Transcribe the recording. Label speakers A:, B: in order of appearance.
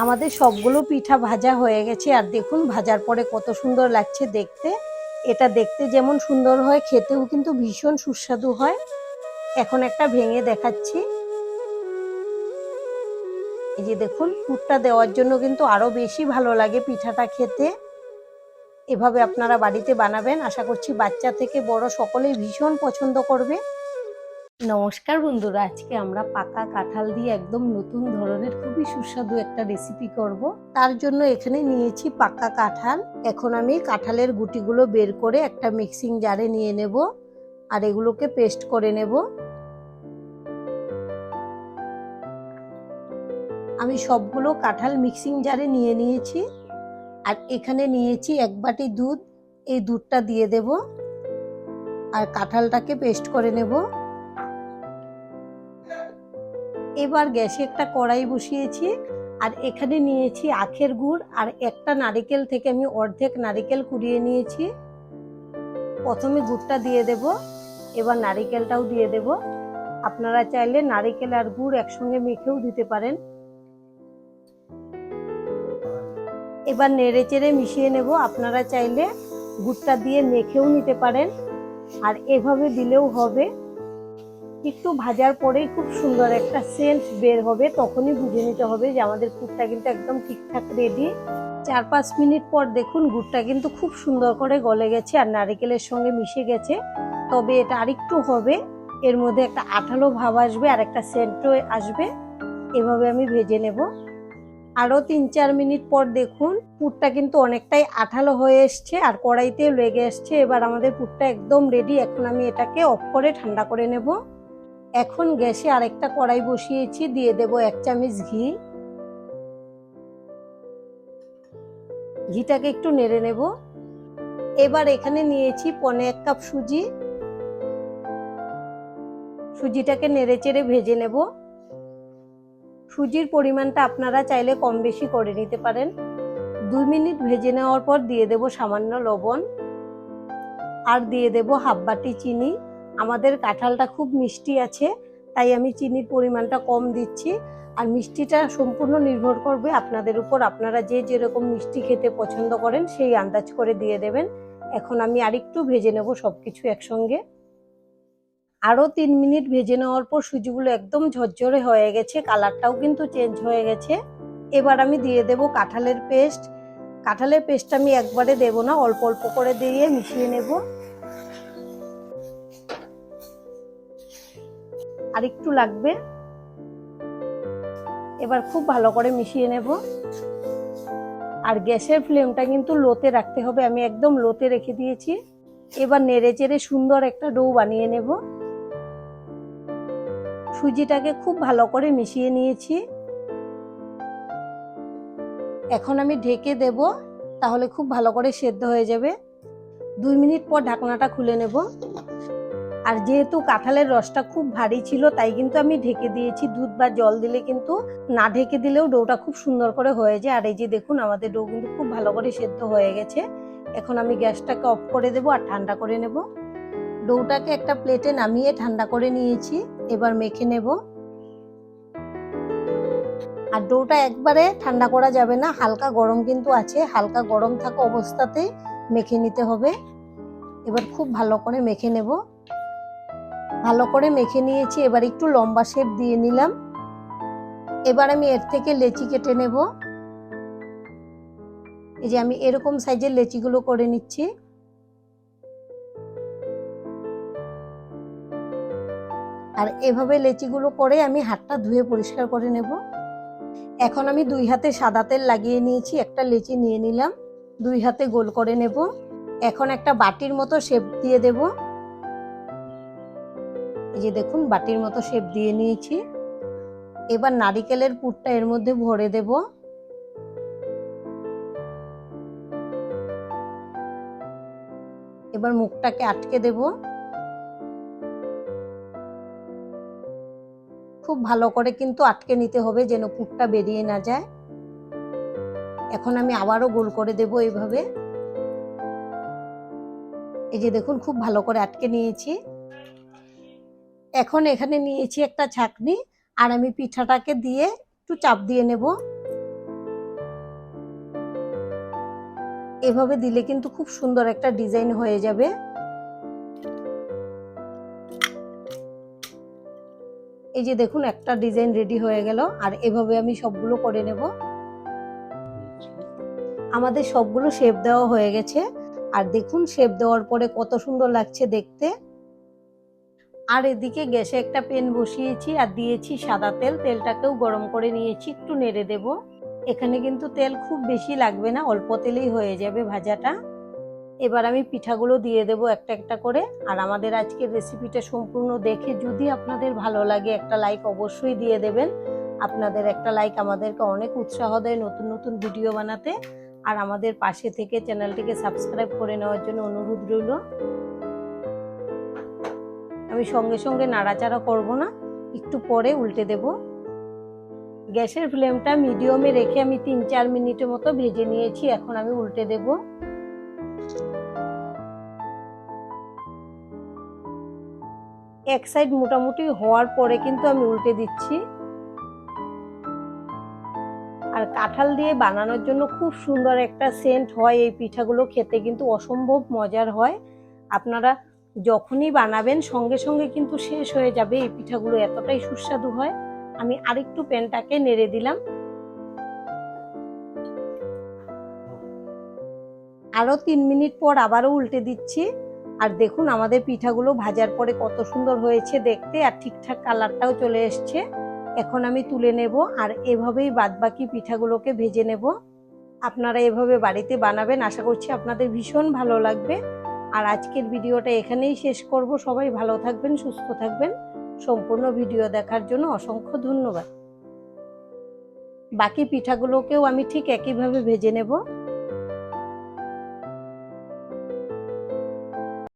A: আমাদের সবগুলো পিঠা ভাজা হয়ে গেছে, আর দেখুন ভাজার পরে কত সুন্দর লাগছে দেখতে। এটা দেখতে যেমন সুন্দর হয়, খেতেও কিন্তু ভীষণ সুস্বাদু হয়। এখন একটা ভেঙে দেখাচ্ছি। এই যে দেখুন, পুরটা দেওয়ার জন্য কিন্তু আরো বেশি ভালো লাগে পিঠাটা খেতে। এভাবে আপনারা বাড়িতে বানাবেন, আশা করছি বাচ্চা থেকে বড় সকলেই ভীষণ পছন্দ করবে। নমস্কার বন্ধুরা, আজকে আমরা পাকা কাঁঠাল দিয়ে একদম নতুন ধরনের খুবই সুস্বাদু একটা রেসিপি করব। তার জন্য এখানে নিয়েছি পাকা কাঁঠাল। এখন আমি কাঁঠালের গুটিগুলো বের করে একটা মিক্সিং জারে নিয়ে নেব, আর এগুলোকে পেস্ট করে নেব। আমি সবগুলো কাঁঠাল মিক্সিং জারে নিয়ে নিয়েছি, আর এখানে নিয়েছি 1 বাটি দুধ। এই দুধটা দিয়ে দেব, আর কাঁঠালটাকে পেস্ট করে নেব। এবার গ্যাসে একটা কড়াই বসিয়েছি, আর এখানে নিয়েছি আখের গুড়, আর একটা নারকেল থেকে আমি অর্ধেক নারকেল কুড়িয়ে নিয়েছি। প্রথমে গুড়টা দিয়ে দেব, এবার নারকেলটাও দিয়ে দেব। আপনারা চাইলে নারকেল আর গুড় একসঙ্গে মেখেও দিতে পারেন। এবার নেড়ে চেড়ে মিশিয়ে নেব। আপনারা চাইলে গুড়টা দিয়ে মেখেও নিতে পারেন, আর এভাবে দিলেও হবে। একটু ভাজার পরেই খুব সুন্দর একটা সেন্ট বের হবে, তখনই বুঝে নিতে হবে যে আমাদের পুরটা কিন্তু একদম ঠিকঠাক রেডি। 4-5 মিনিট পর দেখুন গুড়টা কিন্তু খুব সুন্দর করে গলে গেছে আর নারকেলের সঙ্গে মিশে গেছে। তবে এটা আরেকটু হবে, এর মধ্যে একটা আঠালো ভাব আসবে আর একটা সেন্টও আসবে। এভাবে আমি ভেজে নেব। আরো 3-4 মিনিট পর দেখুন পুরটা কিন্তু অনেকটাই আঠালো হয়ে এসছে আর কড়াইতেও লেগে এসছে। এবার আমাদের পুরটা একদম রেডি। এখন আমি এটাকে অফ করে ঠান্ডা করে নেব। এখন গ্যাসে আরেকটা কড়াই বসিয়েছি, দিয়ে দেব 1 চামচ ঘি। ঘিটাকে একটু নেড়ে নেব। এবার এখানে নিয়েছি 1.25 কাপ সুজি। সুজিটাকে নেড়ে চেড়ে ভেজে নেব। সুজির পরিমাণটা আপনারা চাইলে কম বেশি করে নিতে পারেন। 2 মিনিট ভেজে নেওয়ার পর দিয়ে দেব সামান্য লবণ, আর দিয়ে দেব হাফ বাটি চিনি। আমাদের কাঁঠালটা খুব মিষ্টি আছে, তাই আমি চিনির পরিমাণটা কম দিচ্ছি। আর মিষ্টিটা সম্পূর্ণ নির্ভর করবে আপনাদের উপর। আপনারা যে যেরকম মিষ্টি খেতে পছন্দ করেন সেই আন্দাজ করে দিয়ে দেবেন। এখন আমি আরেকটু ভেজে নেব সবকিছু একসঙ্গে। আরো 3 মিনিট ভেজে নেওয়ার পর সুজিগুলো একদম ঝরঝরে হয়ে গেছে, কালারটাও কিন্তু চেঞ্জ হয়ে গেছে। এবার আমি দিয়ে দেব কাঁঠালের পেস্ট। কাঁঠালের পেস্ট আমি একবারে দেব না, অল্প অল্প করে দিয়ে মিশিয়ে নেব। আর একটু লাগবে। এবার খুব ভালো করে মিশিয়ে নেব। আর গ্যাসের ফ্লেমটা কিন্তু লোতে রাখতে হবে, আমি একদম লোতে রেখে দিয়েছি। এবার নেড়ে চেড়ে সুন্দর একটা ডো বানিয়ে নেব। সুজিটাকে খুব ভালো করে মিশিয়ে নিয়েছি। এখন আমি ঢেকে দেব, তাহলে খুব ভালো করে সেদ্ধ হয়ে যাবে। 2 মিনিট পর ঢাকনাটা খুলে নেব। আর যেহেতু কাঁঠালের রসটা খুব ভারী ছিল, তাই কিন্তু আমি ঢেকে দিয়েছি। দুধ বা জল দিলে কিন্তু, না ঢেকে দিলেও ডোটা খুব সুন্দর করে হয়ে যায়। আর এই যে দেখুন আমাদের ডো কিন্তু খুব ভালো করে সেদ্ধ হয়ে গেছে। এখন আমি গ্যাসটাকে অফ করে দেব আর ঠান্ডা করে নেব। ডোটাকে একটা প্লেটে নামিয়ে ঠান্ডা করে নিয়েছি। এবার মেখে নেব। আর ডোটা একবারে ঠান্ডা করা যাবে না, হালকা গরম কিন্তু আছে, হালকা গরম থাকা অবস্থাতেই মেখে নিতে হবে। এবার খুব ভালো করে মেখে নেব। ভালো করে মেখে নিয়েছি। এবার একটু লম্বা শেপ দিয়ে নিলাম। এবার আমি এর থেকে লেচি কেটে নেব। এই যে আমি এরকম সাইজের লেচিগুলো করে নিচ্ছি। আর এভাবে লেচিগুলো করে আমি হাতটা ধুয়ে পরিষ্কার করে নেব। এখন আমি 2 হাতে সাদা তেল লাগিয়ে নিয়েছি, একটা লেচি নিয়ে নিলাম, 2 হাতে গোল করে নেব। এখন একটা বাটির মতো শেপ দিয়ে দেব। এই যে দেখুন বাটির মতো শেপ দিয়ে নিয়েছি। এবার নারকেলের পুরটা এর মধ্যে ভরে দেব। এবার মুখটাকে আটকে দেব। খুব ভালো করে কিন্তু আটকে নিতে হবে, যেন পুরটা বেরিয়ে না যায়। এখন আমি আবারও গোল করে দেব এইভাবে। এই যে দেখুন খুব ভালো করে আটকে নিয়েছি। এখন এখানে নিয়েছি একটা ছাঁকনি, আর আমি পিঠাটাকে দিয়ে একটু চাপ দিয়ে নেব। এভাবে দিলে কিন্তু খুব সুন্দর একটা ডিজাইন হয়ে যাবে। এই যে দেখুন একটা ডিজাইন রেডি হয়ে গেল। আর এভাবে আমি সবগুলো করে নেব। আমাদের সবগুলো শেপ দেওয়া হয়ে গেছে। আর দেখুন শেপ দেওয়ার পরে কত সুন্দর লাগছে দেখতে। আর এদিকে গ্যাসে একটা প্যান বসিয়েছি আর দিয়েছি সাদা তেল। তেলটাকেও গরম করে নিয়েছি, একটু নেড়ে দেব। এখানে কিন্তু তেল খুব বেশি লাগবে না, অল্প তেলেই হয়ে যাবে ভাজাটা। এবার আমি পিঠাগুলো দিয়ে দেব একটা একটা করে। আর আমাদের আজকের রেসিপিটা সম্পূর্ণ দেখে যদি আপনাদের ভালো লাগে একটা লাইক অবশ্যই দিয়ে দেবেন। আপনাদের একটা লাইক আমাদেরকে অনেক উৎসাহ দেয় নতুন নতুন ভিডিও বানাতে। আর আমাদের পাশে থেকে চ্যানেলটিকে সাবস্ক্রাইব করে নেওয়ার জন্য অনুরোধ রইল। আমি সঙ্গে সঙ্গে নাড়াচাড়া করব না, একটু পরে উল্টে দেব। গ্যাসের ফ্লেমটা মিডিয়ামে রেখে আমি 3-4 মিনিটের মতো ভেজে নিয়েছি। এখন আমি উল্টে দেব। এক সাইড মোটামুটি হওয়ার পরে কিন্তু আমি উল্টে দিচ্ছি। আর কাঁঠাল দিয়ে বানানোর জন্য খুব সুন্দর একটা সেন্ট হয়। এই পিঠাগুলো খেতে কিন্তু অসম্ভব মজার হয়। আপনারা যখনই বানাবেন সঙ্গে সঙ্গে কিন্তু শেষ হয়ে যাবে। এই পিঠাগুলো এতটাই সুস্বাদু হয়। আমি আরেকটু প্যানটাকে নেড়ে দিলাম। আরো 3 মিনিট পর আবারও উল্টে দিচ্ছি। আর দেখুন আমাদের পিঠাগুলো ভাজার পরে কত সুন্দর হয়েছে দেখতে, আর ঠিকঠাক কালারটাও চলে এসছে। এখন আমি তুলে নেব। আর এভাবেই বাদবাকি পিঠাগুলোকে ভেজে নেব। আপনারা এভাবে বাড়িতে বানাবেন, আশা করছি আপনাদের ভীষণ ভালো লাগবে। আর আজকের ভিডিওটা এখানেই শেষ করব। সবাই ভালো থাকবেন, সুস্থ থাকবেন। সম্পূর্ণ ভিডিও দেখার জন্য অসংখ্য ধন্যবাদ। বাকি পিঠাগুলোকেও আমি ঠিক একইভাবে ভেজে নেব।